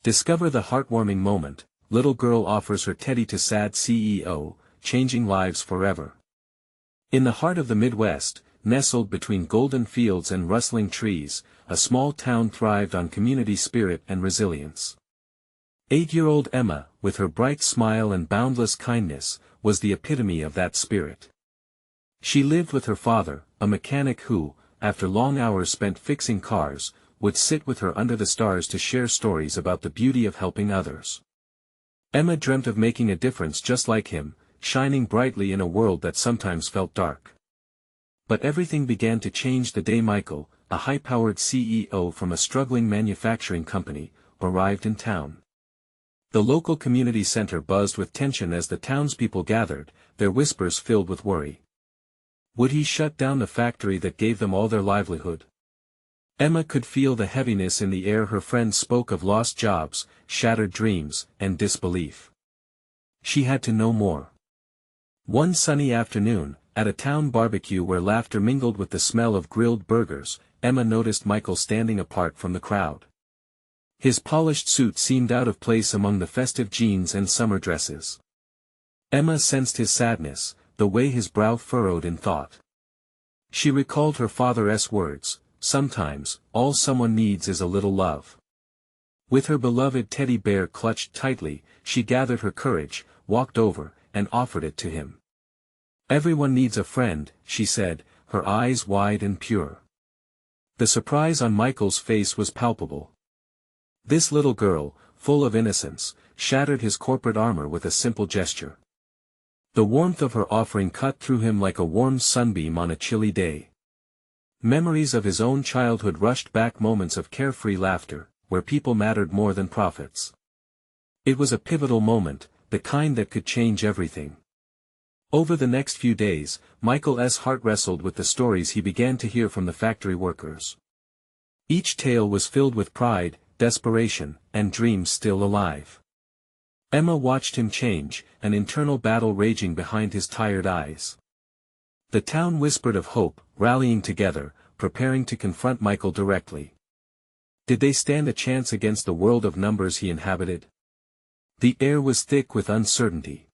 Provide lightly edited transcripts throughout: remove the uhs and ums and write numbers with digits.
Discover the heartwarming moment. Little girl offers her teddy to sad CEO, changing lives forever. In the heart of the Midwest, nestled between golden fields and rustling trees, a small town thrived on community spirit and resilience. 8-year-old Emma, with her bright smile and boundless kindness, was the epitome of that spirit. She lived with her father, a mechanic who, after long hours spent fixing cars, would sit with her under the stars to share stories about the beauty of helping others. Emma dreamt of making a difference just like him, shining brightly in a world that sometimes felt dark. But everything began to change the day Michael, a high-powered CEO from a struggling manufacturing company, arrived in town. The local community center buzzed with tension as the townspeople gathered, their whispers filled with worry. Would he shut down the factory that gave them all their livelihood? Emma could feel the heaviness in the air. Her friends spoke of lost jobs, shattered dreams, and disbelief. She had to know more. One sunny afternoon, at a town barbecue where laughter mingled with the smell of grilled burgers, Emma noticed Michael standing apart from the crowd. His polished suit seemed out of place among the festive jeans and summer dresses. Emma sensed his sadness, the way his brow furrowed in thought. She recalled her father's words, "Sometimes, all someone needs is a little love." With her beloved teddy bear clutched tightly, she gathered her courage, walked over, and offered it to him. "Everyone needs a friend," she said, her eyes wide and pure. The surprise on Michael's face was palpable. This little girl, full of innocence, shattered his corporate armor with a simple gesture. The warmth of her offering cut through him like a warm sunbeam on a chilly day. Memories of his own childhood rushed back, moments of carefree laughter, where people mattered more than profits. It was a pivotal moment, the kind that could change everything. Over the next few days, Michael's heart wrestled with the stories he began to hear from the factory workers. Each tale was filled with pride, desperation, and dreams still alive. Emma watched him change, an internal battle raging behind his tired eyes. The town whispered of hope, rallying together, preparing to confront Michael directly. Did they stand a chance against the world of numbers he inhabited? The air was thick with uncertainty.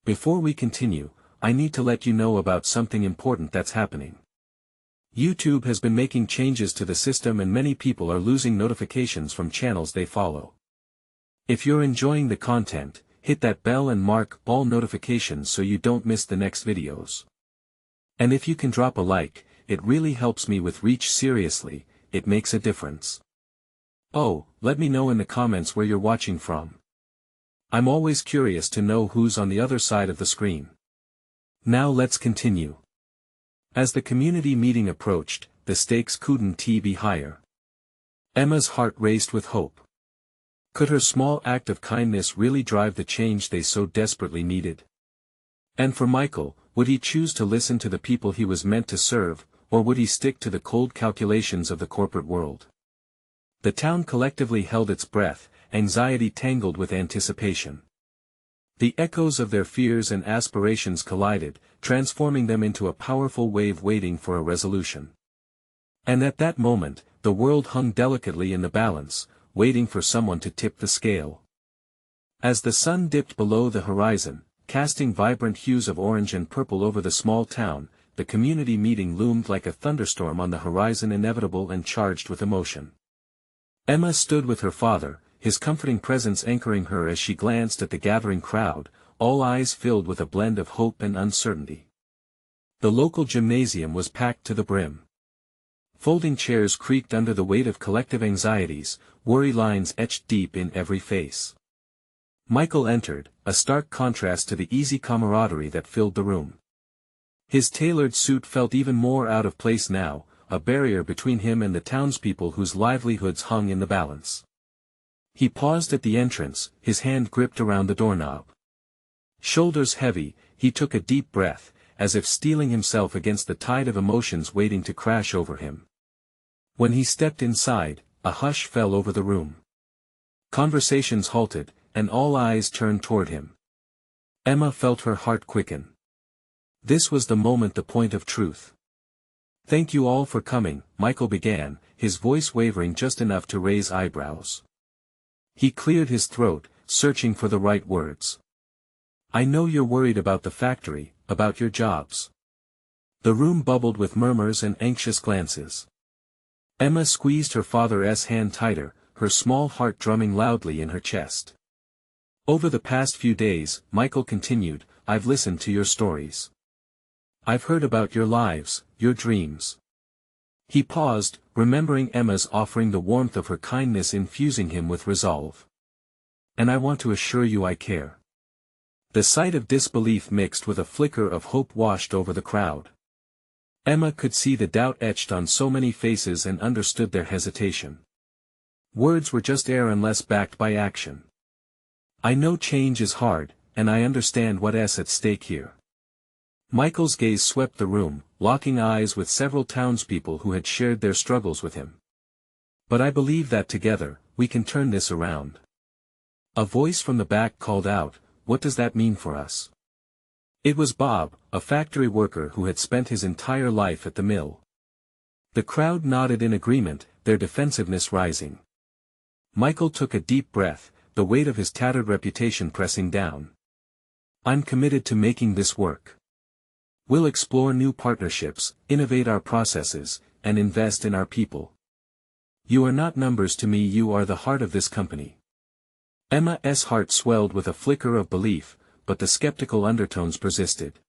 Before we continue, I need to let you know about something important that's happening. YouTube has been making changes to the system and many people are losing notifications from channels they follow. If you're enjoying the content, hit that bell and mark all notifications so you don't miss the next videos. And if you can drop a like, it really helps me with reach. Seriously, it makes a difference. Oh, let me know in the comments where you're watching from. I'm always curious to know who's on the other side of the screen. Now let's continue. As the community meeting approached, the stakes couldn't be higher. Emma's heart raced with hope. Could her small act of kindness really drive the change they so desperately needed? And for Michael, would he choose to listen to the people he was meant to serve, or would he stick to the cold calculations of the corporate world? The town collectively held its breath, anxiety tangled with anticipation. The echoes of their fears and aspirations collided, transforming them into a powerful wave waiting for a resolution. And at that moment, the world hung delicately in the balance, waiting for someone to tip the scale. As the sun dipped below the horizon, casting vibrant hues of orange and purple over the small town, the community meeting loomed like a thunderstorm on the horizon, inevitable and charged with emotion. Emma stood with her father, his comforting presence anchoring her as she glanced at the gathering crowd, all eyes filled with a blend of hope and uncertainty. The local gymnasium was packed to the brim. Folding chairs creaked under the weight of collective anxieties, worry lines etched deep in every face. Michael entered, a stark contrast to the easy camaraderie that filled the room. His tailored suit felt even more out of place now, a barrier between him and the townspeople whose livelihoods hung in the balance. He paused at the entrance, his hand gripped around the doorknob. Shoulders heavy, he took a deep breath, as if steeling himself against the tide of emotions waiting to crash over him. When he stepped inside, a hush fell over the room. Conversations halted, and all eyes turned toward him. Emma felt her heart quicken. This was the moment, the point of truth. "Thank you all for coming," Michael began, his voice wavering just enough to raise eyebrows. He cleared his throat, searching for the right words. I know you're worried about the factory, about your jobs. The room bubbled with murmurs and anxious glances. Emma squeezed her father's hand tighter, her small heart drumming loudly in her chest. Over the past few days, Michael continued, I've listened to your stories. I've heard about your lives, your dreams. He paused, remembering Emma's offering, the warmth of her kindness infusing him with resolve. And I want to assure you I care. The sight of disbelief mixed with a flicker of hope washed over the crowd. Emma could see the doubt etched on so many faces and understood their hesitation. Words were just air unless backed by action. I know change is hard, and I understand what's at stake here. Michael's gaze swept the room, locking eyes with several townspeople who had shared their struggles with him. But I believe that together, we can turn this around. A voice from the back called out, what does that mean for us? It was Bob, a factory worker who had spent his entire life at the mill. The crowd nodded in agreement, their defensiveness rising. Michael took a deep breath, the weight of his tattered reputation pressing down. I'm committed to making this work. We'll explore new partnerships, innovate our processes, and invest in our people. You are not numbers to me, you are the heart of this company. Emma's heart swelled with a flicker of belief, but the skeptical undertones persisted.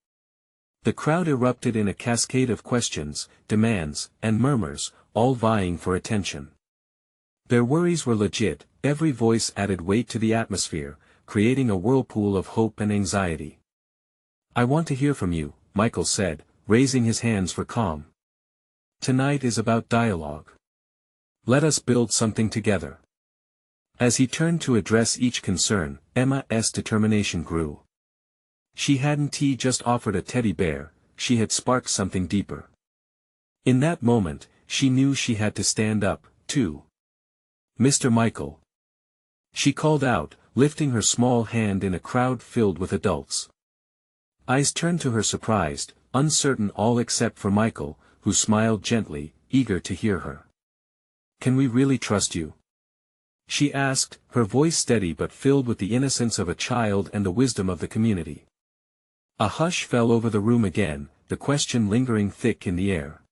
The crowd erupted in a cascade of questions, demands, and murmurs, all vying for attention. Their worries were legit, every voice added weight to the atmosphere, creating a whirlpool of hope and anxiety. I want to hear from you, Michael said, raising his hands for calm. Tonight is about dialogue. Let us build something together. As he turned to address each concern, Emma's determination grew. She hadn't just offered a teddy bear, she had sparked something deeper. In that moment, she knew she had to stand up, too. Mr. Michael. She called out, lifting her small hand in a crowd filled with adults. Eyes turned to her surprised, uncertain all except for Michael, who smiled gently, eager to hear her. Can we really trust you? She asked, her voice steady but filled with the innocence of a child and the wisdom of the community. A hush fell over the room again, the question lingering thick in the air.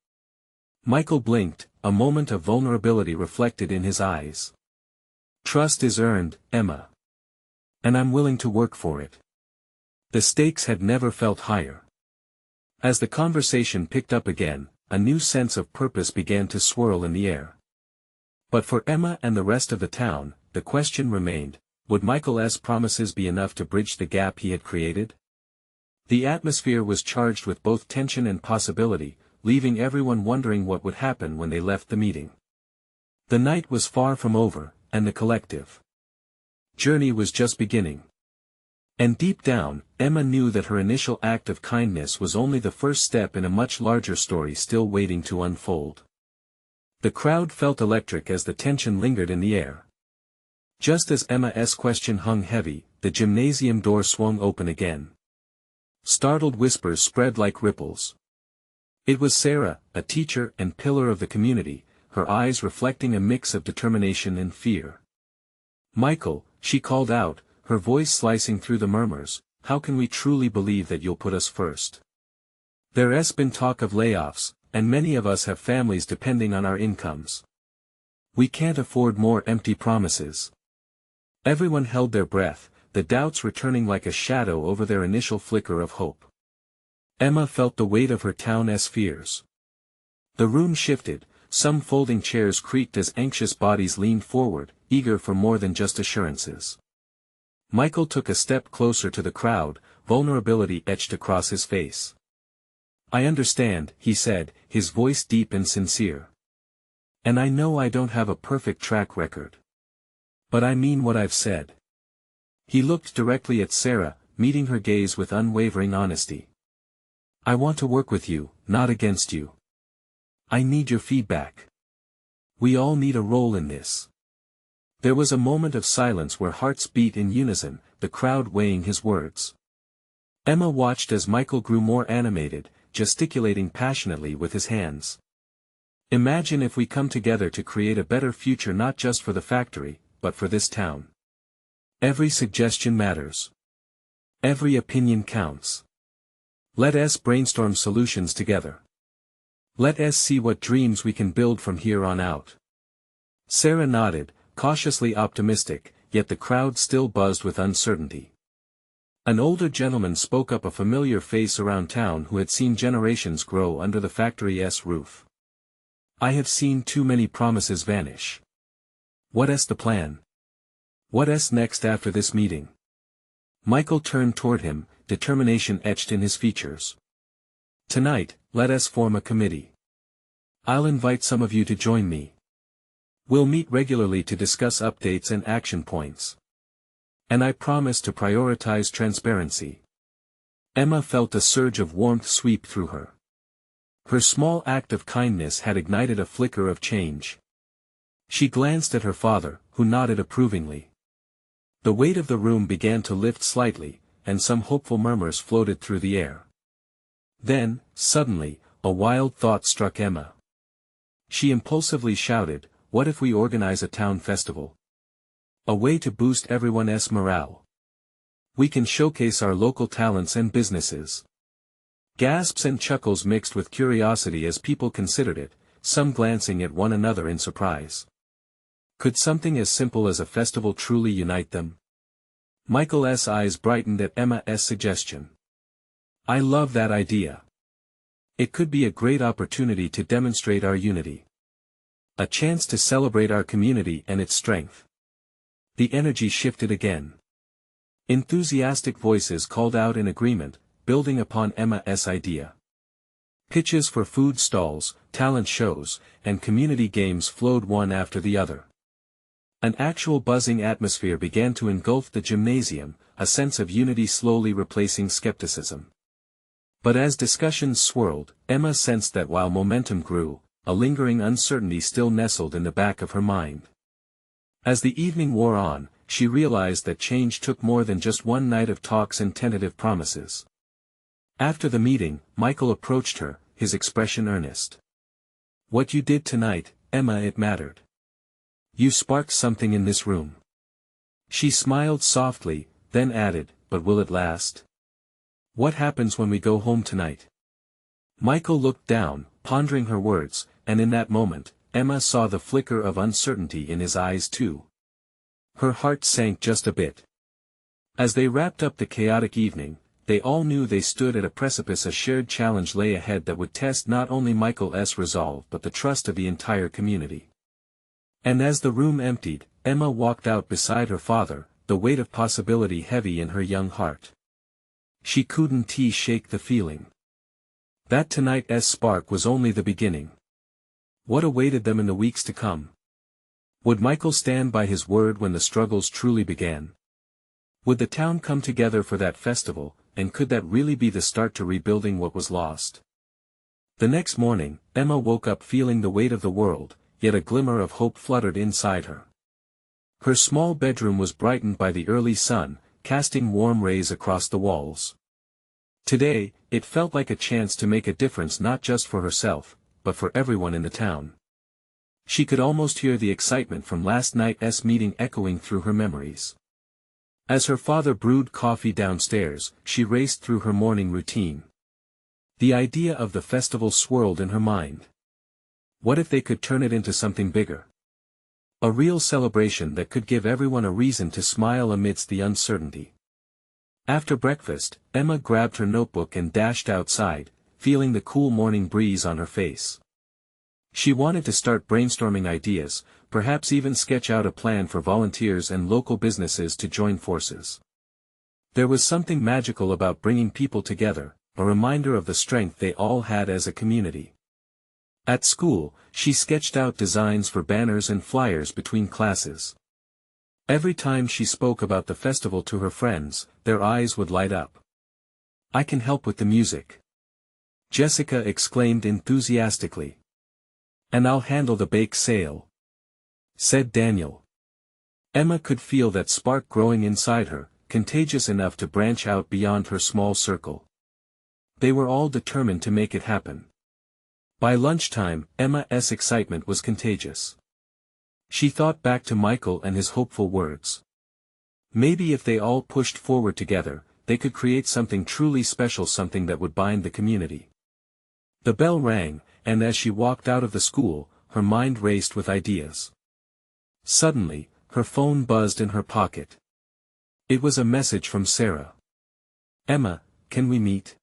Michael blinked, a moment of vulnerability reflected in his eyes. Trust is earned, Emma. And I'm willing to work for it. The stakes had never felt higher. As the conversation picked up again, a new sense of purpose began to swirl in the air. But for Emma and the rest of the town, the question remained, would Michael's promises be enough to bridge the gap he had created? The atmosphere was charged with both tension and possibility, leaving everyone wondering what would happen when they left the meeting. The night was far from over, and the collective journey was just beginning. And deep down, Emma knew that her initial act of kindness was only the first step in a much larger story still waiting to unfold. The crowd felt electric as the tension lingered in the air. Just as Emma's question hung heavy, the gymnasium door swung open again. Startled whispers spread like ripples. It was Sarah, a teacher and pillar of the community, her eyes reflecting a mix of determination and fear. Michael, she called out, her voice slicing through the murmurs, how can we truly believe that you'll put us first? There's been talk of layoffs, and many of us have families depending on our incomes. We can't afford more empty promises. Everyone held their breath, the doubts returning like a shadow over their initial flicker of hope. Emma felt the weight of her town's fears. The room shifted, some folding chairs creaked as anxious bodies leaned forward, eager for more than just assurances. Michael took a step closer to the crowd, vulnerability etched across his face. I understand, he said, his voice deep and sincere. And I know I don't have a perfect track record. But I mean what I've said. He looked directly at Sarah, meeting her gaze with unwavering honesty. I want to work with you, not against you. I need your feedback. We all need a role in this. There was a moment of silence where hearts beat in unison, the crowd weighing his words. Emma watched as Michael grew more animated, gesticulating passionately with his hands. Imagine if we come together to create a better future not just for the factory, but for this town. Every suggestion matters. Every opinion counts. Let us brainstorm solutions together. Let us see what dreams we can build from here on out. Sarah nodded, cautiously optimistic, yet the crowd still buzzed with uncertainty. An older gentleman spoke up, a familiar face around town who had seen generations grow under the factory's roof. I have seen too many promises vanish. What's the plan? What's next after this meeting? Michael turned toward him, determination etched in his features. Tonight, let us form a committee. I'll invite some of you to join me. We'll meet regularly to discuss updates and action points. And I promise to prioritize transparency. Emma felt a surge of warmth sweep through her. Her small act of kindness had ignited a flicker of change. She glanced at her father, who nodded approvingly. The weight of the room began to lift slightly, and some hopeful murmurs floated through the air. Then, suddenly, a wild thought struck Emma. She impulsively shouted, "What if we organize a town festival? A way to boost everyone's morale. We can showcase our local talents and businesses." Gasps and chuckles mixed with curiosity as people considered it, some glancing at one another in surprise. Could something as simple as a festival truly unite them? Michael's eyes brightened at Emma's suggestion. I love that idea. It could be a great opportunity to demonstrate our unity. A chance to celebrate our community and its strength. The energy shifted again. Enthusiastic voices called out in agreement, building upon Emma's idea. Pitches for food stalls, talent shows, and community games flowed one after the other. An actual buzzing atmosphere began to engulf the gymnasium, a sense of unity slowly replacing skepticism. But as discussions swirled, Emma sensed that while momentum grew, a lingering uncertainty still nestled in the back of her mind. As the evening wore on, she realized that change took more than just one night of talks and tentative promises. After the meeting, Michael approached her, his expression earnest. What you did tonight, Emma, it mattered. You sparked something in this room. She smiled softly, then added, but will it last? What happens when we go home tonight? Michael looked down, pondering her words, and in that moment, Emma saw the flicker of uncertainty in his eyes too. Her heart sank just a bit. As they wrapped up the chaotic evening, they all knew they stood at a precipice. A shared challenge lay ahead that would test not only Michael's resolve but the trust of the entire community. And as the room emptied, Emma walked out beside her father, the weight of possibility heavy in her young heart. She couldn't shake the feeling that tonight's spark was only the beginning. What awaited them in the weeks to come? Would Michael stand by his word when the struggles truly began? Would the town come together for that festival, and could that really be the start to rebuilding what was lost? The next morning, Emma woke up feeling the weight of the world, yet a glimmer of hope fluttered inside her. Her small bedroom was brightened by the early sun, casting warm rays across the walls. Today, it felt like a chance to make a difference not just for herself, but for everyone in the town. She could almost hear the excitement from last night's meeting echoing through her memories. As her father brewed coffee downstairs, she raced through her morning routine. The idea of the festival swirled in her mind. What if they could turn it into something bigger? A real celebration that could give everyone a reason to smile amidst the uncertainty. After breakfast, Emma grabbed her notebook and dashed outside, feeling the cool morning breeze on her face. She wanted to start brainstorming ideas, perhaps even sketch out a plan for volunteers and local businesses to join forces. There was something magical about bringing people together, a reminder of the strength they all had as a community. At school, she sketched out designs for banners and flyers between classes. Every time she spoke about the festival to her friends, their eyes would light up. I can help with the music, Jessica exclaimed enthusiastically. And I'll handle the bake sale, said Daniel. Emma could feel that spark growing inside her, contagious enough to branch out beyond her small circle. They were all determined to make it happen. By lunchtime, Emma's excitement was contagious. She thought back to Michael and his hopeful words. Maybe if they all pushed forward together, they could create something truly special, something that would bind the community. The bell rang, and as she walked out of the school, her mind raced with ideas. Suddenly, her phone buzzed in her pocket. It was a message from Sarah. "Emma, can we meet?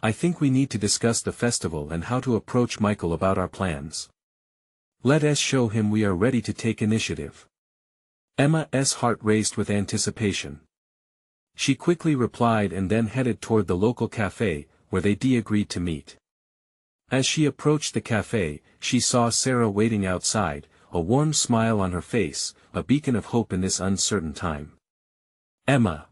I think we need to discuss the festival and how to approach Michael about our plans. Let us show him we are ready to take initiative." Emma's heart raced with anticipation. She quickly replied and then headed toward the local cafe, where they agreed to meet. As she approached the cafe, she saw Sarah waiting outside, a warm smile on her face, a beacon of hope in this uncertain time. "Emma.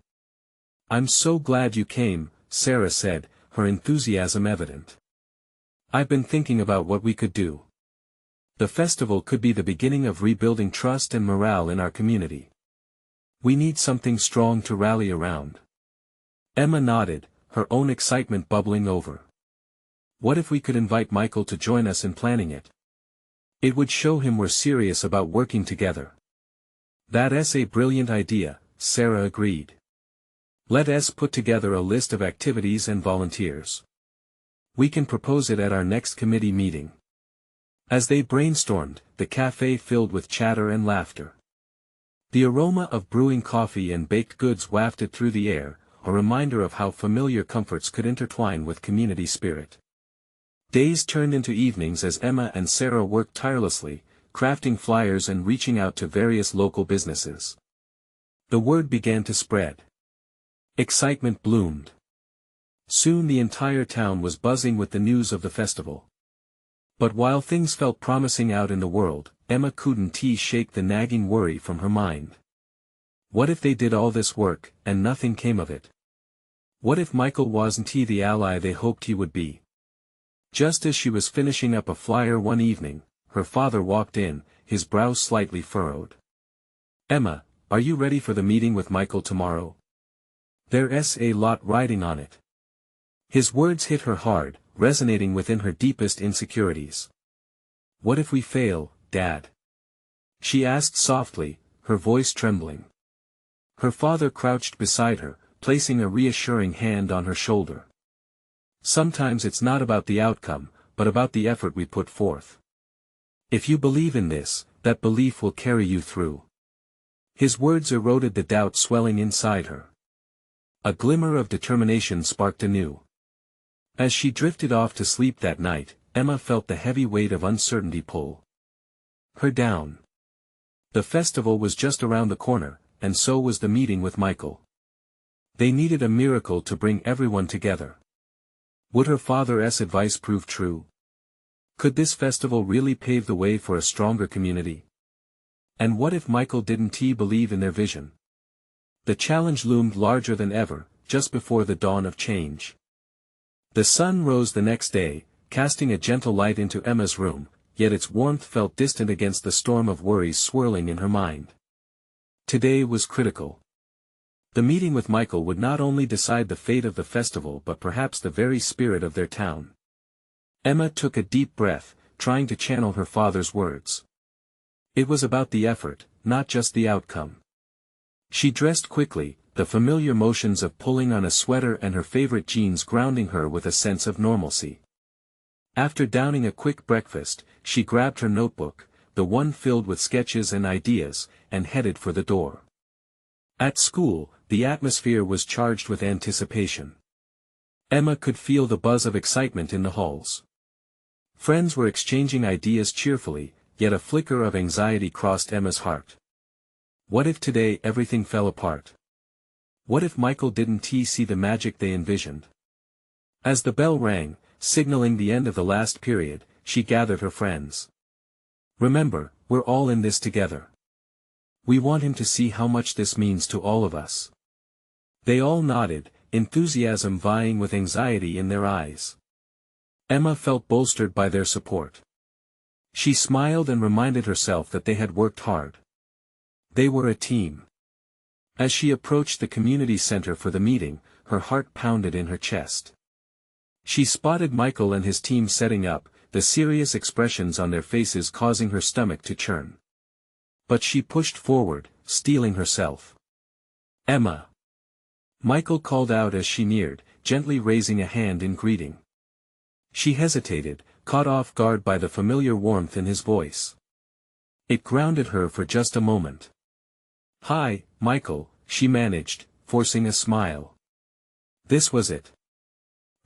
I'm so glad you came," Sarah said, her enthusiasm evident. "I've been thinking about what we could do. The festival could be the beginning of rebuilding trust and morale in our community. We need something strong to rally around." Emma nodded, her own excitement bubbling over. "What if we could invite Michael to join us in planning it? It would show him we're serious about working together." "That's a brilliant idea," Sarah agreed. "Let us put together a list of activities and volunteers. We can propose it at our next committee meeting." As they brainstormed, the cafe filled with chatter and laughter. The aroma of brewing coffee and baked goods wafted through the air, a reminder of how familiar comforts could intertwine with community spirit. Days turned into evenings as Emma and Sarah worked tirelessly, crafting flyers and reaching out to various local businesses. The word began to spread. Excitement bloomed. Soon the entire town was buzzing with the news of the festival. But while things felt promising out in the world, Emma couldn't shake the nagging worry from her mind. What if they did all this work, and nothing came of it? What if Michael wasn't the ally they hoped he would be? Just as she was finishing up a flyer one evening, her father walked in, his brows slightly furrowed. "Emma, are you ready for the meeting with Michael tomorrow? There's a lot riding on it." His words hit her hard, resonating within her deepest insecurities. "What if we fail, Dad?" she asked softly, her voice trembling. Her father crouched beside her, placing a reassuring hand on her shoulder. "Sometimes it's not about the outcome, but about the effort we put forth. If you believe in this, that belief will carry you through." His words eroded the doubt swelling inside her. A glimmer of determination sparked anew. As she drifted off to sleep that night, Emma felt the heavy weight of uncertainty pull her down. The festival was just around the corner, and so was the meeting with Michael. They needed a miracle to bring everyone together. Would her father's advice prove true? Could this festival really pave the way for a stronger community? And what if Michael didn't believe in their vision? The challenge loomed larger than ever, just before the dawn of change. The sun rose the next day, casting a gentle light into Emma's room, yet its warmth felt distant against the storm of worries swirling in her mind. Today was critical. The meeting with Michael would not only decide the fate of the festival but perhaps the very spirit of their town. Emma took a deep breath, trying to channel her father's words. It was about the effort, not just the outcome. She dressed quickly, the familiar motions of pulling on a sweater and her favorite jeans grounding her with a sense of normalcy. After downing a quick breakfast, she grabbed her notebook, the one filled with sketches and ideas, and headed for the door. At school, the atmosphere was charged with anticipation. Emma could feel the buzz of excitement in the halls. Friends were exchanging ideas cheerfully, yet a flicker of anxiety crossed Emma's heart. What if today everything fell apart? What if Michael didn't see the magic they envisioned? As the bell rang, signaling the end of the last period, she gathered her friends. "Remember, we're all in this together. We want him to see how much this means to all of us." They all nodded, enthusiasm vying with anxiety in their eyes. Emma felt bolstered by their support. She smiled and reminded herself that they had worked hard. They were a team. As she approached the community center for the meeting, her heart pounded in her chest. She spotted Michael and his team setting up, the serious expressions on their faces causing her stomach to churn. But she pushed forward, steeling herself. "Emma!" Michael called out as she neared, gently raising a hand in greeting. She hesitated, caught off guard by the familiar warmth in his voice. It grounded her for just a moment. "Hi, Michael," she managed, forcing a smile. This was it.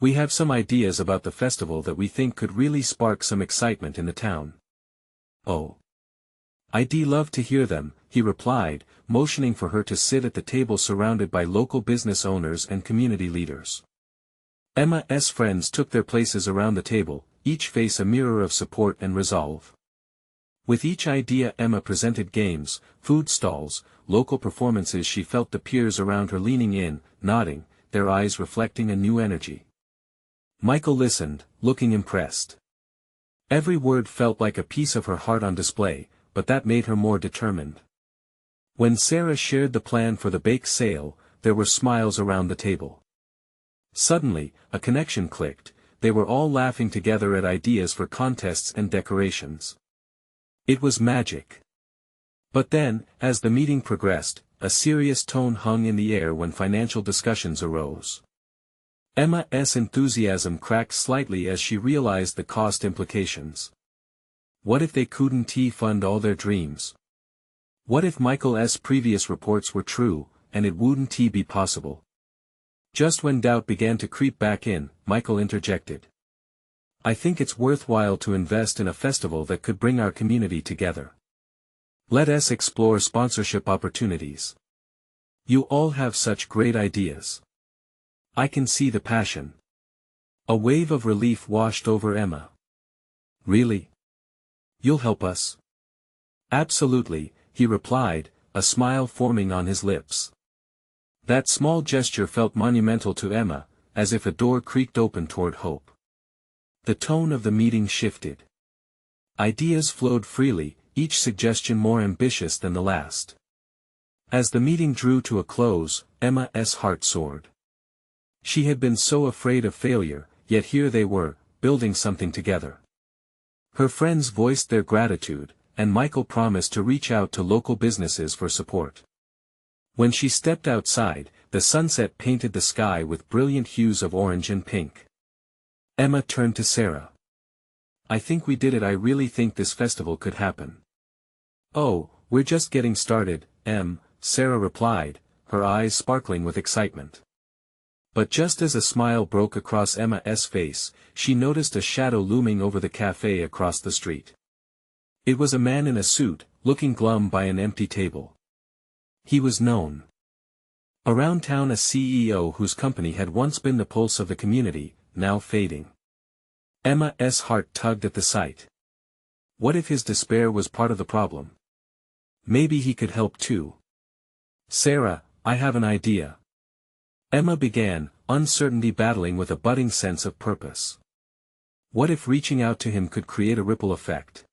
"We have some ideas about the festival that we think could really spark some excitement in the town." "Oh. I'd love to hear them," he replied, motioning for her to sit at the table surrounded by local business owners and community leaders. Emma's friends took their places around the table, each face a mirror of support and resolve. With each idea Emma presented games, food stalls, local performances. She felt the peers around her leaning in, nodding, their eyes reflecting a new energy. Michael listened, looking impressed. Every word felt like a piece of her heart on display, but that made her more determined. When Sarah shared the plan for the bake sale, there were smiles around the table. Suddenly, a connection clicked. They were all laughing together at ideas for contests and decorations. It was magic. But then, as the meeting progressed, a serious tone hung in the air when financial discussions arose. Emma's enthusiasm cracked slightly as she realized the cost implications. What if they couldn't fund all their dreams? What if Michael's previous reports were true, and it wouldn't be possible? Just when doubt began to creep back in, Michael interjected. "I think it's worthwhile to invest in a festival that could bring our community together. Let us explore sponsorship opportunities. You all have such great ideas. I can see the passion." A wave of relief washed over Emma. "Really? You'll help us?" "Absolutely," he replied, a smile forming on his lips. That small gesture felt monumental to Emma, as if a door creaked open toward hope. The tone of the meeting shifted. Ideas flowed freely, each suggestion more ambitious than the last. As the meeting drew to a close, Emma's heart soared. She had been so afraid of failure, yet here they were, building something together. Her friends voiced their gratitude, and Michael promised to reach out to local businesses for support. When she stepped outside, the sunset painted the sky with brilliant hues of orange and pink. Emma turned to Sarah. "I think we did it. I really think this festival could happen." "Oh, we're just getting started, Sarah replied, her eyes sparkling with excitement. But just as a smile broke across Emma's face, she noticed a shadow looming over the cafe across the street. It was a man in a suit, looking glum by an empty table. He was known around town as CEO whose company had once been the pulse of the community, now fading. Emma's heart tugged at the sight. What if his despair was part of the problem? Maybe he could help too. "Sarah, I have an idea." Emma began, uncertainty battling with a budding sense of purpose. What if reaching out to him could create a ripple effect?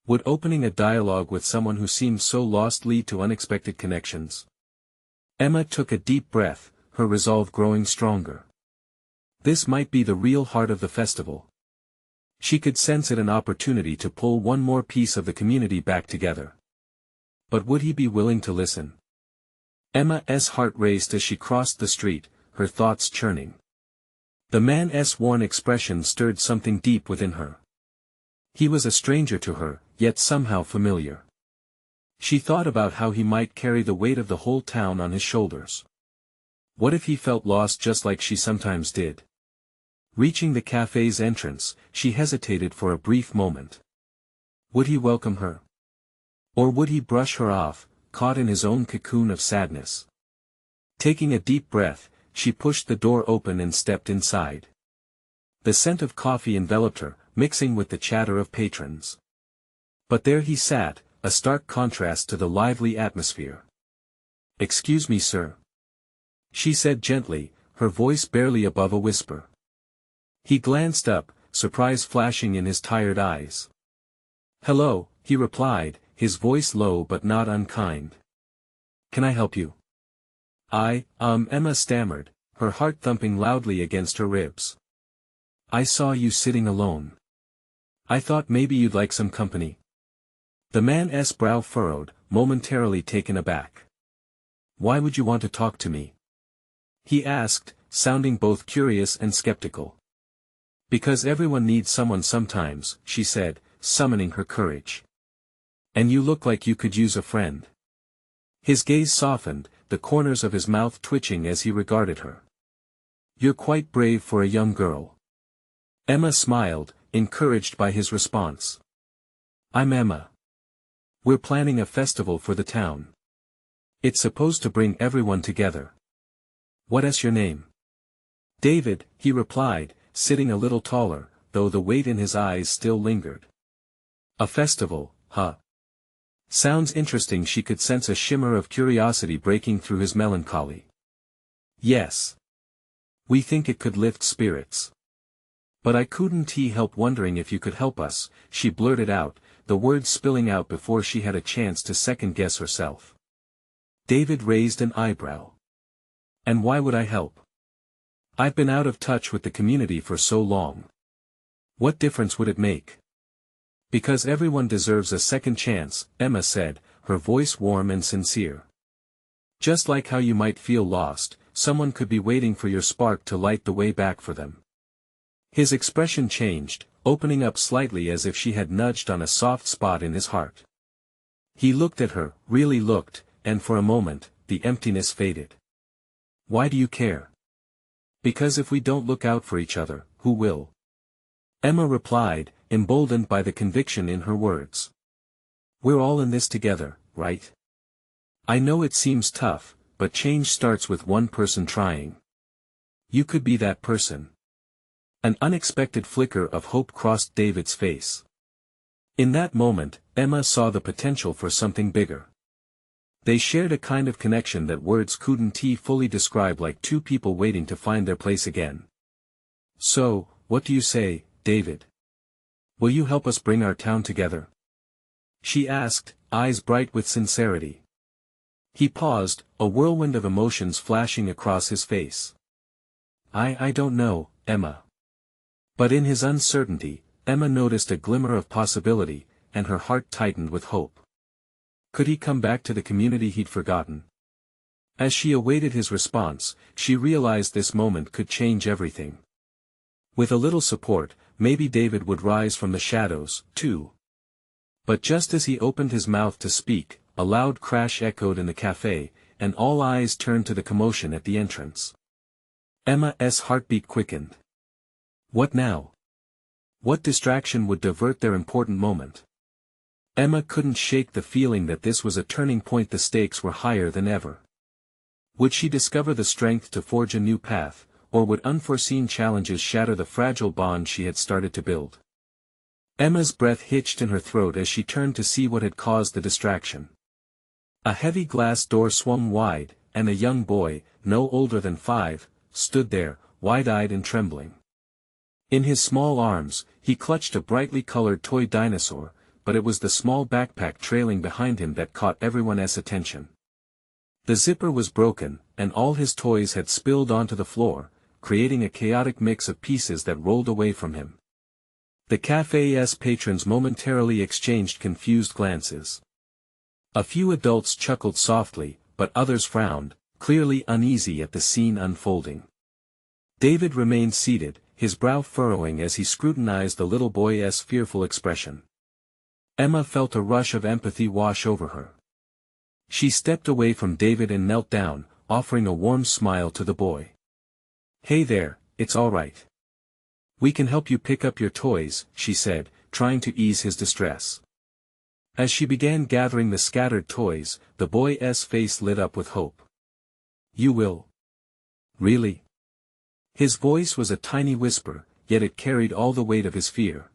Would opening a dialogue with someone who seemed so lost lead to unexpected connections? Emma took a deep breath, her resolve growing stronger. This might be the real heart of the festival. She could sense it, an opportunity to pull one more piece of the community back together. But would he be willing to listen? Emma's heart raced as she crossed the street, her thoughts churning. The man's worn expression stirred something deep within her. He was a stranger to her, yet somehow familiar. She thought about how he might carry the weight of the whole town on his shoulders. What if he felt lost just like she sometimes did? Reaching the cafe's entrance, she hesitated for a brief moment. Would he welcome her? Or would he brush her off, caught in his own cocoon of sadness? Taking a deep breath, she pushed the door open and stepped inside. The scent of coffee enveloped her, mixing with the chatter of patrons. But there he sat, a stark contrast to the lively atmosphere. "Excuse me, sir," she said gently, her voice barely above a whisper. He glanced up, surprise flashing in his tired eyes. "Hello," he replied, his voice low but not unkind. "Can I help you?" Emma stammered, her heart thumping loudly against her ribs. "I saw you sitting alone. I thought maybe you'd like some company." The man's brow furrowed, momentarily taken aback. "Why would you want to talk to me?" he asked, sounding both curious and skeptical. "Because everyone needs someone sometimes," she said, summoning her courage. "And you look like you could use a friend." His gaze softened, the corners of his mouth twitching as he regarded her. "You're quite brave for a young girl." Emma smiled, encouraged by his response. "I'm Emma. We're planning a festival for the town. It's supposed to bring everyone together." "What's your name?" "David," he replied, sitting a little taller, though the weight in his eyes still lingered. "A festival, huh? Sounds interesting." She could sense a shimmer of curiosity breaking through his melancholy. "Yes. We think it could lift spirits. But I couldn't help wondering if you could help us," she blurted out, the words spilling out before she had a chance to second-guess herself. David raised an eyebrow. "And why would I help? I've been out of touch with the community for so long. What difference would it make?" "Because everyone deserves a second chance," Emma said, her voice warm and sincere. "Just like how you might feel lost, someone could be waiting for your spark to light the way back for them." His expression changed, opening up slightly as if she had nudged on a soft spot in his heart. He looked at her, really looked, and for a moment, the emptiness faded. "Why do you care?" "Because if we don't look out for each other, who will?" Emma replied, emboldened by the conviction in her words. "We're all in this together, right? I know it seems tough, but change starts with one person trying. You could be that person." An unexpected flicker of hope crossed David's face. In that moment, Emma saw the potential for something bigger. They shared a kind of connection that words couldn't fully describe, like two people waiting to find their place again. "So, what do you say, David? Will you help us bring our town together?" she asked, eyes bright with sincerity. He paused, a whirlwind of emotions flashing across his face. I don't know, Emma." But in his uncertainty, Emma noticed a glimmer of possibility, and her heart tightened with hope. Could he come back to the community he'd forgotten? As she awaited his response, she realized this moment could change everything. With a little support, maybe David would rise from the shadows, too. But just as he opened his mouth to speak, a loud crash echoed in the cafe, and all eyes turned to the commotion at the entrance. Emma's heartbeat quickened. What now? What distraction would divert their important moment? Emma couldn't shake the feeling that this was a turning point. The stakes were higher than ever. Would she discover the strength to forge a new path, or would unforeseen challenges shatter the fragile bond she had started to build? Emma's breath hitched in her throat as she turned to see what had caused the distraction. A heavy glass door swung wide, and a young boy, no older than 5, stood there, wide-eyed and trembling. In his small arms, he clutched a brightly colored toy dinosaur, but it was the small backpack trailing behind him that caught everyone's attention. The zipper was broken, and all his toys had spilled onto the floor, creating a chaotic mix of pieces that rolled away from him. The cafe's patrons momentarily exchanged confused glances. A few adults chuckled softly, but others frowned, clearly uneasy at the scene unfolding. David remained seated, his brow furrowing as he scrutinized the little boy's fearful expression. Emma felt a rush of empathy wash over her. She stepped away from David and knelt down, offering a warm smile to the boy. "Hey there, it's all right. We can help you pick up your toys," she said, trying to ease his distress. As she began gathering the scattered toys, the boy's face lit up with hope. "You will? Really?" His voice was a tiny whisper, yet it carried all the weight of his fear.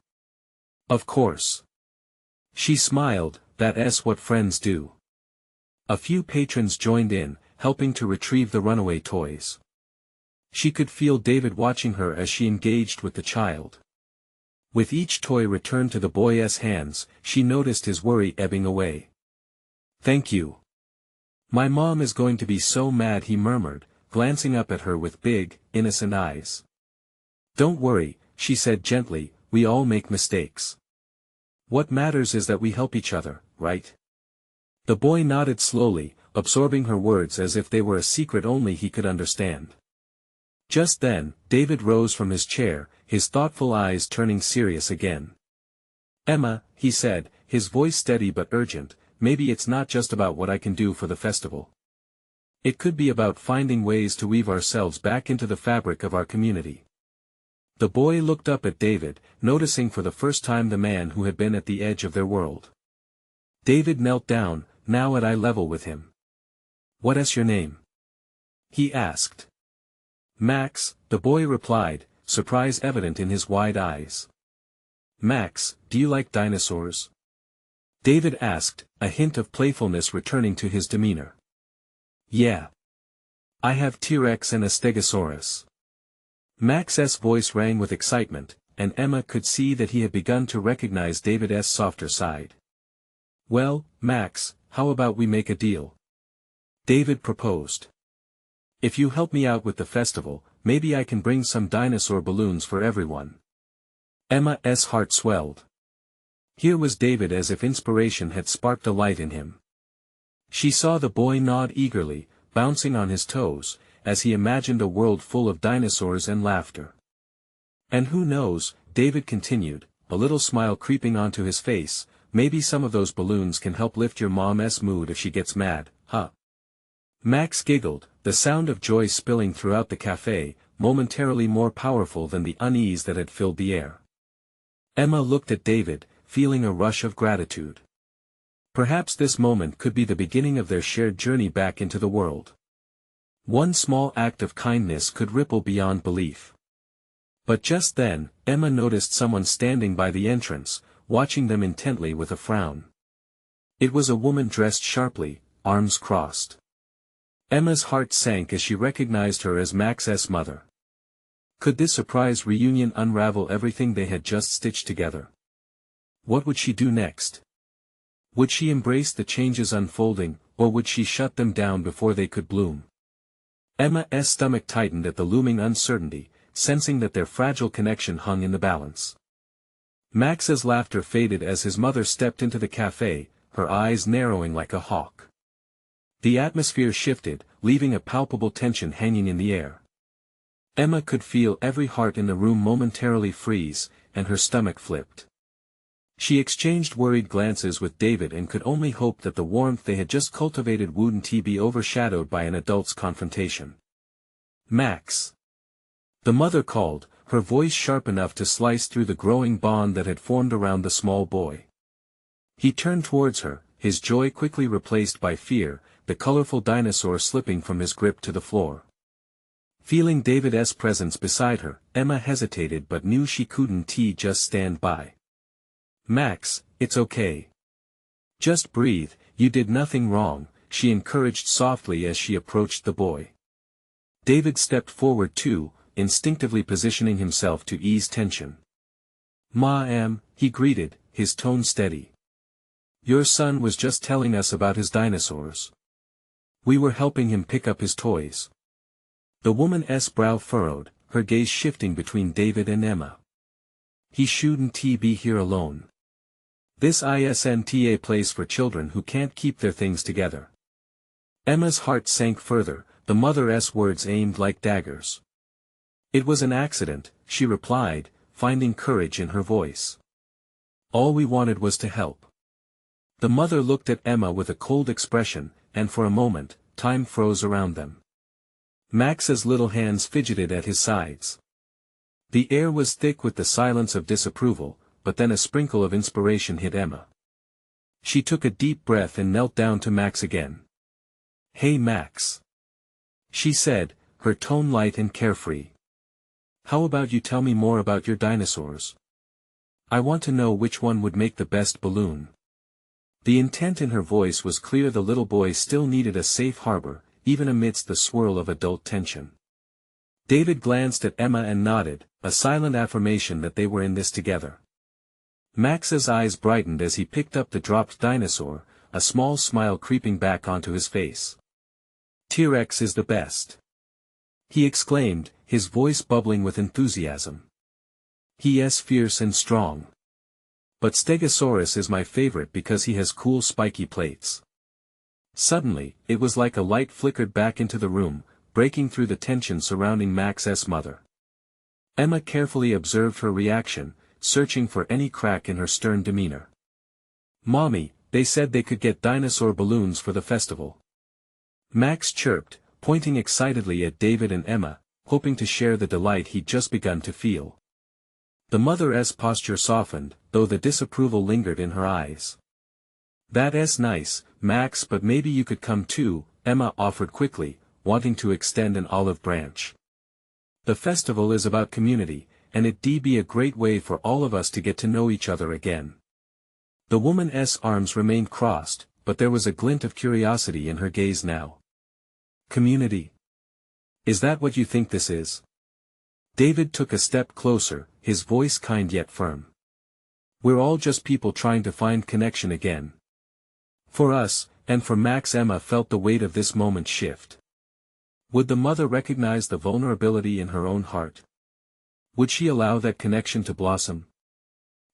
"Of course." She smiled, that's what friends do. A few patrons joined in, helping to retrieve the runaway toys. She could feel David watching her as she engaged with the child. With each toy returned to the boy's hands, she noticed his worry ebbing away. "Thank you. My mom is going to be so mad," he murmured, glancing up at her with big, innocent eyes. "Don't worry," she said gently, "we all make mistakes. What matters is that we help each other, right? The boy nodded slowly, absorbing her words as if they were a secret only he could understand. Just then, David rose from his chair, his thoughtful eyes turning serious again. "Emma," he said, his voice steady but urgent, "maybe it's not just about what I can do for the festival. It could be about finding ways to weave ourselves back into the fabric of our community." The boy looked up at David, noticing for the first time the man who had been at the edge of their world. David knelt down, now at eye level with him. "What is your name?" he asked. "Max," the boy replied, surprise evident in his wide eyes. "Max, do you like dinosaurs?" David asked, a hint of playfulness returning to his demeanor. "Yeah. I have T-Rex and a Stegosaurus." Max's voice rang with excitement, and Emma could see that he had begun to recognize David's softer side. "Well, Max, how about we make a deal?" David proposed. "If you help me out with the festival, maybe I can bring some dinosaur balloons for everyone." Emma's heart swelled. Here was David as if inspiration had sparked a light in him. She saw the boy nod eagerly, bouncing on his toes, as he imagined a world full of dinosaurs and laughter. "And who knows," David continued, a little smile creeping onto his face, "maybe some of those balloons can help lift your mom's mood if she gets mad, huh?" Max giggled, the sound of joy spilling throughout the cafe, momentarily more powerful than the unease that had filled the air. Emma looked at David, feeling a rush of gratitude. Perhaps this moment could be the beginning of their shared journey back into the world. One small act of kindness could ripple beyond belief. But just then, Emma noticed someone standing by the entrance, watching them intently with a frown. It was a woman dressed sharply, arms crossed. Emma's heart sank as she recognized her as Max's mother. Could this surprise reunion unravel everything they had just stitched together? What would she do next? Would she embrace the changes unfolding, or would she shut them down before they could bloom? Emma's stomach tightened at the looming uncertainty, sensing that their fragile connection hung in the balance. Max's laughter faded as his mother stepped into the cafe, her eyes narrowing like a hawk. The atmosphere shifted, leaving a palpable tension hanging in the air. Emma could feel every heart in the room momentarily freeze, and her stomach flipped. She exchanged worried glances with David and could only hope that the warmth they had just cultivated wouldn't be overshadowed by an adult's confrontation. "Max!" the mother called, her voice sharp enough to slice through the growing bond that had formed around the small boy. He turned towards her, his joy quickly replaced by fear, the colorful dinosaur slipping from his grip to the floor. Feeling David's presence beside her, Emma hesitated but knew she couldn't just stand by. "Max, it's okay. Just breathe, you did nothing wrong," she encouraged softly as she approached the boy. David stepped forward too, instinctively positioning himself to ease tension. "Ma'am," he greeted, his tone steady. "Your son was just telling us about his dinosaurs. We were helping him pick up his toys." The woman's brow furrowed, her gaze shifting between David and Emma. "He shouldn't be here alone. This isn't a place for children who can't keep their things together." Emma's heart sank further, the mother's words aimed like daggers. "It was an accident," she replied, finding courage in her voice. "All we wanted was to help." The mother looked at Emma with a cold expression, and for a moment, time froze around them. Max's little hands fidgeted at his sides. The air was thick with the silence of disapproval, but then a sprinkle of inspiration hit Emma. She took a deep breath and knelt down to Max again. "Hey Max," she said, her tone light and carefree. "How about you tell me more about your dinosaurs? I want to know which one would make the best balloon." The intent in her voice was clear. The little boy still needed a safe harbor, even amidst the swirl of adult tension. David glanced at Emma and nodded, a silent affirmation that they were in this together. Max's eyes brightened as he picked up the dropped dinosaur, a small smile creeping back onto his face. "T-Rex is the best," he exclaimed, his voice bubbling with enthusiasm. "He is fierce and strong. But Stegosaurus is my favorite because he has cool spiky plates. Suddenly, it was like a light flickered back into the room, breaking through the tension surrounding Max's mother. Emma carefully observed her reaction, searching for any crack in her stern demeanor. "Mommy, they said they could get dinosaur balloons for the festival." Max chirped, pointing excitedly at David and Emma, hoping to share the delight he'd just begun to feel. The mother's posture softened, though the disapproval lingered in her eyes. "That's nice, Max, but maybe you could come too," Emma offered quickly, wanting to extend an olive branch. "The festival is about community, and it'd be a great way for all of us to get to know each other again." The woman's arms remained crossed, but there was a glint of curiosity in her gaze now. "Community? Is that what you think this is?" David took a step closer, his voice kind yet firm. "We're all just people trying to find connection again. For us, and for Max." Emma felt the weight of this moment shift. Would the mother recognize the vulnerability in her own heart? Would she allow that connection to blossom?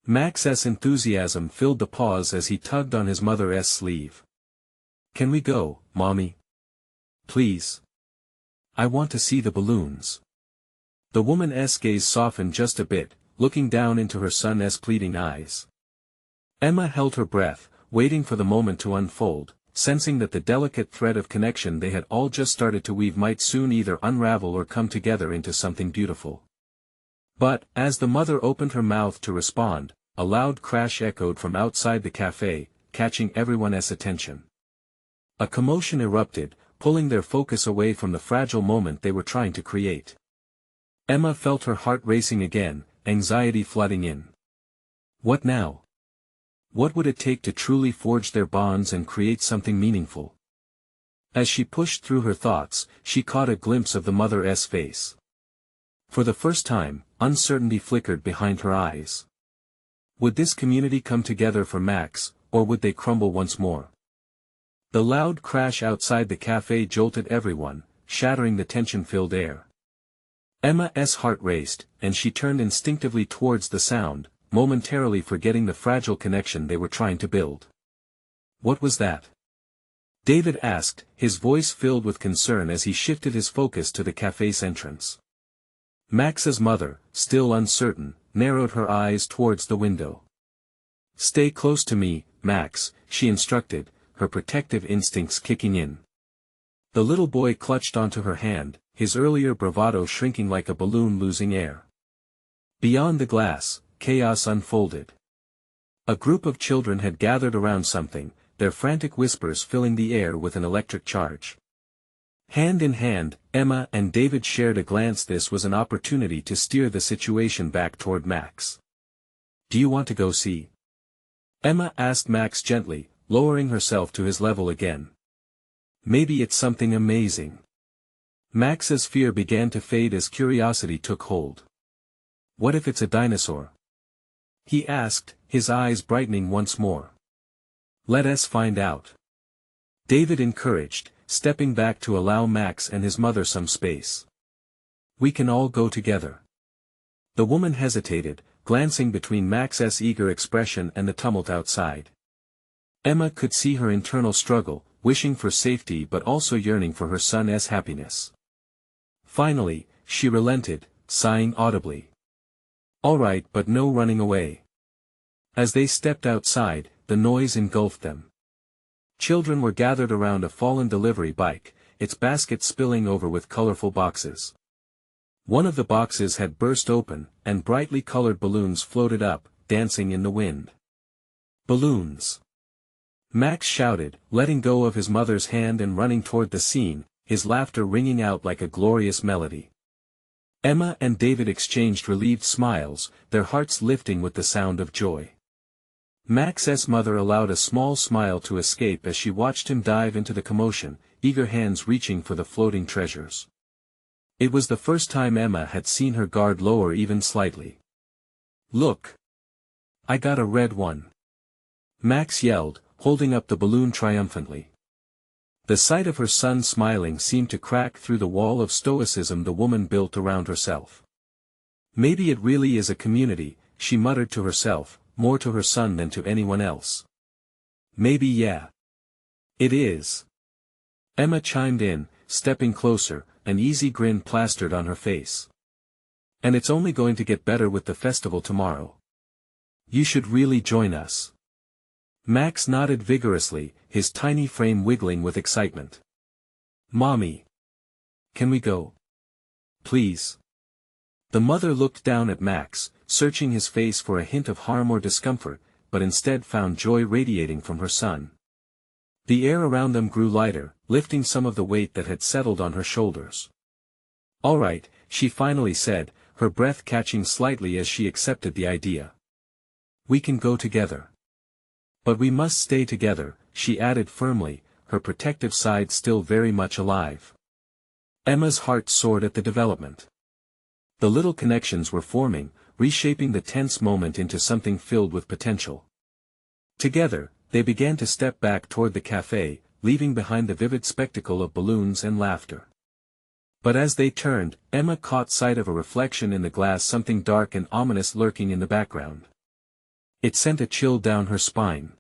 Max's enthusiasm filled the pause as he tugged on his mother's sleeve. "Can we go, Mommy? Please. I want to see the balloons." The woman's gaze softened just a bit, looking down into her son's pleading eyes. Emma held her breath, waiting for the moment to unfold, sensing that the delicate thread of connection they had all just started to weave might soon either unravel or come together into something beautiful. But, as the mother opened her mouth to respond, a loud crash echoed from outside the cafe, catching everyone's attention. A commotion erupted, pulling their focus away from the fragile moment they were trying to create. Emma felt her heart racing again, anxiety flooding in. What now? What would it take to truly forge their bonds and create something meaningful? As she pushed through her thoughts, she caught a glimpse of the mother's face. For the first time, uncertainty flickered behind her eyes. Would this community come together for Max, or would they crumble once more? The loud crash outside the cafe jolted everyone, shattering the tension-filled air. Emma's heart raced, and she turned instinctively towards the sound, momentarily forgetting the fragile connection they were trying to build. "What was that?" David asked, his voice filled with concern as he shifted his focus to the cafe's entrance. Max's mother, still uncertain, narrowed her eyes towards the window. "Stay close to me, Max," she instructed, her protective instincts kicking in. The little boy clutched onto her hand, his earlier bravado shrinking like a balloon losing air. Beyond the glass, chaos unfolded. A group of children had gathered around something, their frantic whispers filling the air with an electric charge. Hand in hand, Emma and David shared a glance. This was an opportunity to steer the situation back toward Max. "Do you want to go see?" Emma asked Max gently, lowering herself to his level again. "Maybe it's something amazing." Max's fear began to fade as curiosity took hold. "What if it's a dinosaur?" he asked, his eyes brightening once more. "Let us find out." David encouraged, stepping back to allow Max and his mother some space. "We can all go together." The woman hesitated, glancing between Max's eager expression and the tumult outside. Emma could see her internal struggle, wishing for safety but also yearning for her son's happiness. Finally, she relented, sighing audibly. "All right, but no running away." As they stepped outside, the noise engulfed them. Children were gathered around a fallen delivery bike, its basket spilling over with colorful boxes. One of the boxes had burst open, and brightly colored balloons floated up, dancing in the wind. "Balloons!" Max shouted, letting go of his mother's hand and running toward the scene, his laughter ringing out like a glorious melody. Emma and David exchanged relieved smiles, their hearts lifting with the sound of joy. Max's mother allowed a small smile to escape as she watched him dive into the commotion, eager hands reaching for the floating treasures. It was the first time Emma had seen her guard lower even slightly. "Look! I got a red one!" Max yelled, holding up the balloon triumphantly. The sight of her son smiling seemed to crack through the wall of stoicism the woman built around herself. "Maybe it really is a community," she muttered to herself, more to her son than to anyone else. Maybe yeah. It is. Emma chimed in, stepping closer, an easy grin plastered on her face. And it's only going to get better with the festival tomorrow. You should really join us. Max nodded vigorously, his tiny frame wiggling with excitement. Mommy. Can we go? Please. The mother looked down at Max, searching his face for a hint of harm or discomfort, but instead found joy radiating from her son. The air around them grew lighter, lifting some of the weight that had settled on her shoulders. All right, she finally said, her breath catching slightly as she accepted the idea. We can go together. But we must stay together, she added firmly, her protective side still very much alive. Emma's heart soared at the development. The little connections were forming, reshaping the tense moment into something filled with potential. Together, they began to step back toward the cafe, leaving behind the vivid spectacle of balloons and laughter. But as they turned, Emma caught sight of a reflection in the glass, something dark and ominous lurking in the background. It sent a chill down her spine.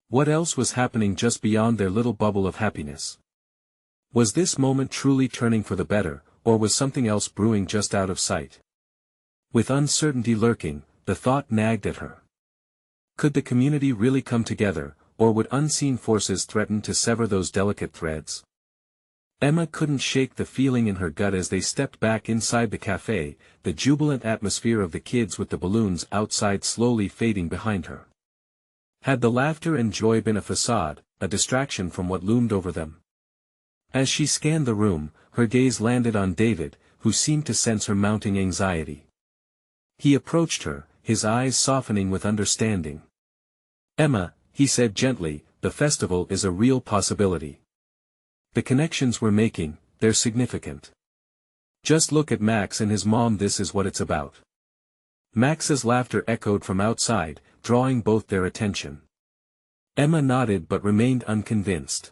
What else was happening just beyond their little bubble of happiness? Was this moment truly turning for the better, or was something else brewing just out of sight? With uncertainty lurking, the thought nagged at her. Could the community really come together, or would unseen forces threaten to sever those delicate threads? Emma couldn't shake the feeling in her gut as they stepped back inside the cafe, the jubilant atmosphere of the kids with the balloons outside slowly fading behind her. Had the laughter and joy been a facade, a distraction from what loomed over them? As she scanned the room, her gaze landed on David, who seemed to sense her mounting anxiety. He approached her, his eyes softening with understanding. Emma, he said gently, the festival is a real possibility. The connections we're making, they're significant. Just look at Max and his mom, this is what it's about. Max's laughter echoed from outside, drawing both their attention. Emma nodded but remained unconvinced.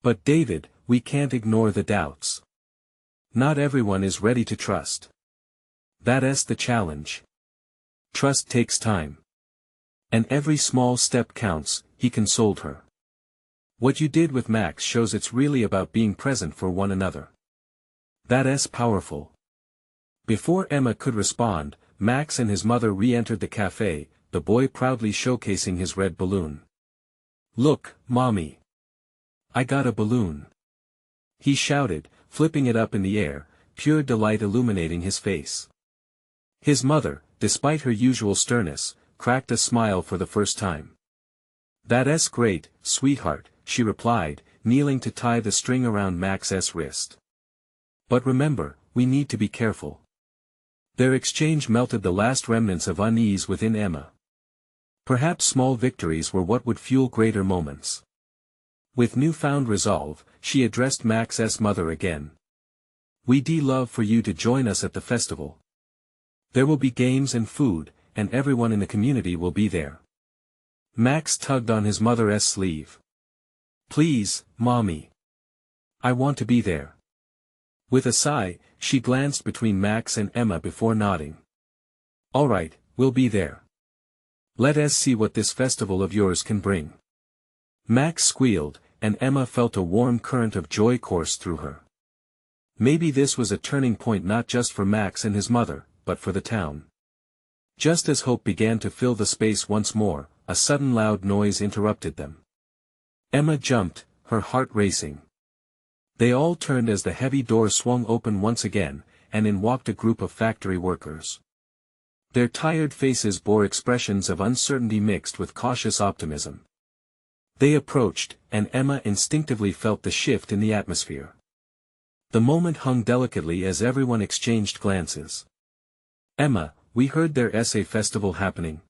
But David, we can't ignore the doubts. Not everyone is ready to trust. That's the challenge. Trust takes time. And every small step counts, he consoled her. What you did with Max shows it's really about being present for one another. That's powerful. Before Emma could respond, Max and his mother re-entered the cafe, the boy proudly showcasing his red balloon. Look, Mommy. I got a balloon. He shouted, flipping it up in the air, pure delight illuminating his face. His mother, despite her usual sternness, cracked a smile for the first time. That's great, sweetheart, she replied, kneeling to tie the string around Max's wrist. But remember, we need to be careful. Their exchange melted the last remnants of unease within Emma. Perhaps small victories were what would fuel greater moments. With newfound resolve, she addressed Max's mother again. We'd love for you to join us at the festival. There will be games and food, and everyone in the community will be there. Max tugged on his mother's sleeve. Please, Mommy. I want to be there. With a sigh, she glanced between Max and Emma before nodding. All right, we'll be there. Let us see what this festival of yours can bring. Max squealed, and Emma felt a warm current of joy course through her. Maybe this was a turning point not just for Max and his mother, but for the town. Just as hope began to fill the space once more, a sudden loud noise interrupted them. Emma jumped, her heart racing. They all turned as the heavy door swung open once again, and in walked a group of factory workers. Their tired faces bore expressions of uncertainty mixed with cautious optimism. They approached, and Emma instinctively felt the shift in the atmosphere. The moment hung delicately as everyone exchanged glances. Emma, we heard there's a festival happening.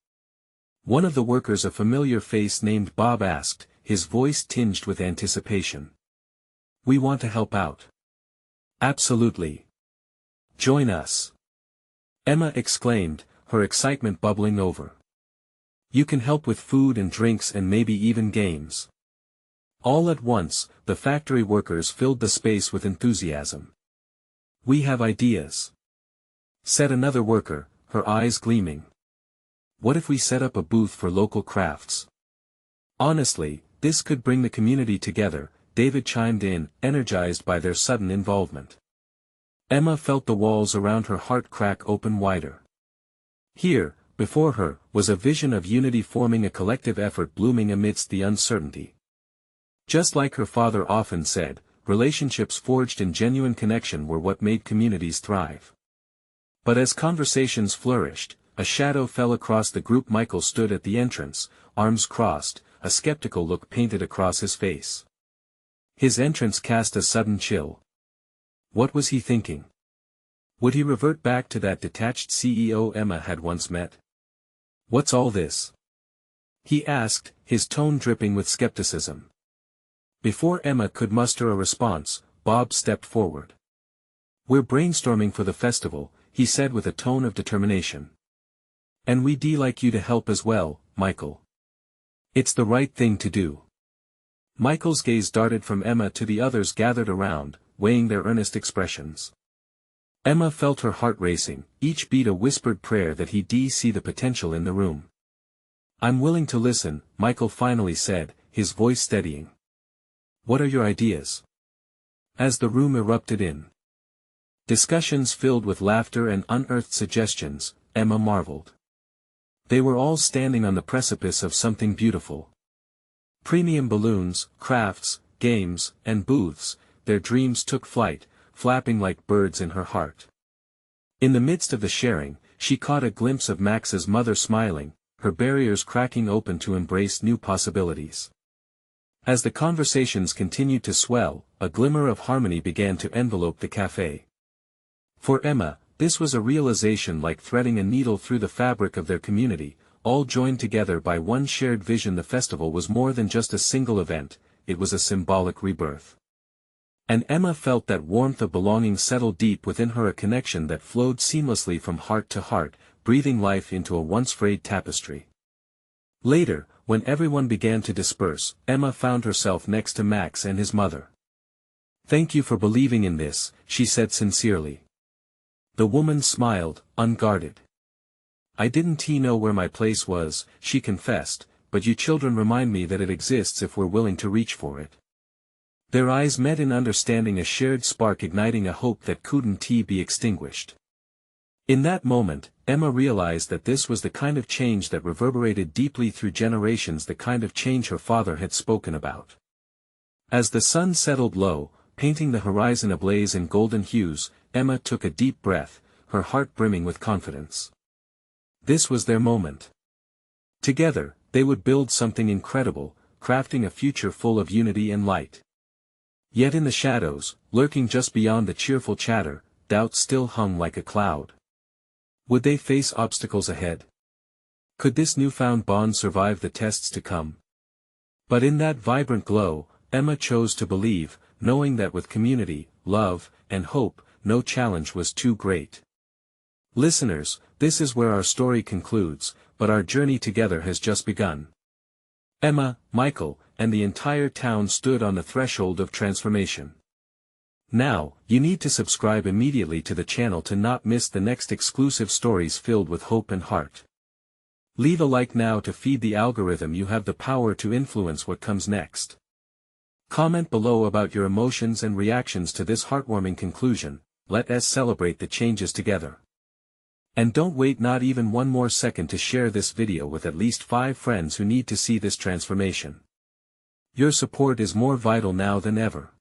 One of the workers, a familiar face named Bob, asked, his voice tinged with anticipation. We want to help out. Absolutely. Join us. Emma exclaimed, her excitement bubbling over. You can help with food and drinks and maybe even games. All at once, the factory workers filled the space with enthusiasm. We have ideas, said another worker, her eyes gleaming. What if we set up a booth for local crafts? Honestly, this could bring the community together, David chimed in, energized by their sudden involvement. Emma felt the walls around her heart crack open wider. Here, before her, was a vision of unity forming a collective effort blooming amidst the uncertainty. Just like her father often said, relationships forged in genuine connection were what made communities thrive. But as conversations flourished, a shadow fell across the group. Michael stood at the entrance, arms crossed, a skeptical look painted across his face. His entrance cast a sudden chill. What was he thinking? Would he revert back to that detached CEO Emma had once met? What's all this? He asked, his tone dripping with skepticism. Before Emma could muster a response, Bob stepped forward. We're brainstorming for the festival, he said with a tone of determination. And we'd like you to help as well, Michael. It's the right thing to do. Michael's gaze darted from Emma to the others gathered around, weighing their earnest expressions. Emma felt her heart racing, each beat a whispered prayer that he'd see the potential in the room. I'm willing to listen, Michael finally said, his voice steadying. What are your ideas? As the room erupted in discussions filled with laughter and unearthed suggestions, Emma marveled. They were all standing on the precipice of something beautiful. Premium balloons, crafts, games, and booths, their dreams took flight, flapping like birds in her heart. In the midst of the sharing, she caught a glimpse of Max's mother smiling, her barriers cracking open to embrace new possibilities. As the conversations continued to swell, a glimmer of harmony began to envelope the cafe. For Emma, this was a realization like threading a needle through the fabric of their community, all joined together by one shared vision. The festival was more than just a single event, it was a symbolic rebirth. And Emma felt that warmth of belonging settle deep within her, a connection that flowed seamlessly from heart to heart, breathing life into a once frayed tapestry. Later, when everyone began to disperse, Emma found herself next to Max and his mother. Thank you for believing in this, she said sincerely. The woman smiled, unguarded. I didn't know where my place was, she confessed, but you children remind me that it exists if we're willing to reach for it. Their eyes met in understanding, a shared spark igniting a hope that couldn't be extinguished. In that moment, Emma realized that this was the kind of change that reverberated deeply through generations, the kind of change her father had spoken about. As the sun settled low, painting the horizon ablaze in golden hues, Emma took a deep breath, her heart brimming with confidence. This was their moment. Together, they would build something incredible, crafting a future full of unity and light. Yet in the shadows, lurking just beyond the cheerful chatter, doubt still hung like a cloud. Would they face obstacles ahead? Could this newfound bond survive the tests to come? But in that vibrant glow, Emma chose to believe, knowing that with community, love, and hope, no challenge was too great. Listeners, this is where our story concludes, but our journey together has just begun. Emma, Michael, and the entire town stood on the threshold of transformation. Now, you need to subscribe immediately to the channel to not miss the next exclusive stories filled with hope and heart. Leave a like now to feed the algorithm. You have the power to influence what comes next. Comment below about your emotions and reactions to this heartwarming conclusion. Let us celebrate the changes together. And don't wait not even one more second to share this video with at least 5 friends who need to see this transformation. Your support is more vital now than ever.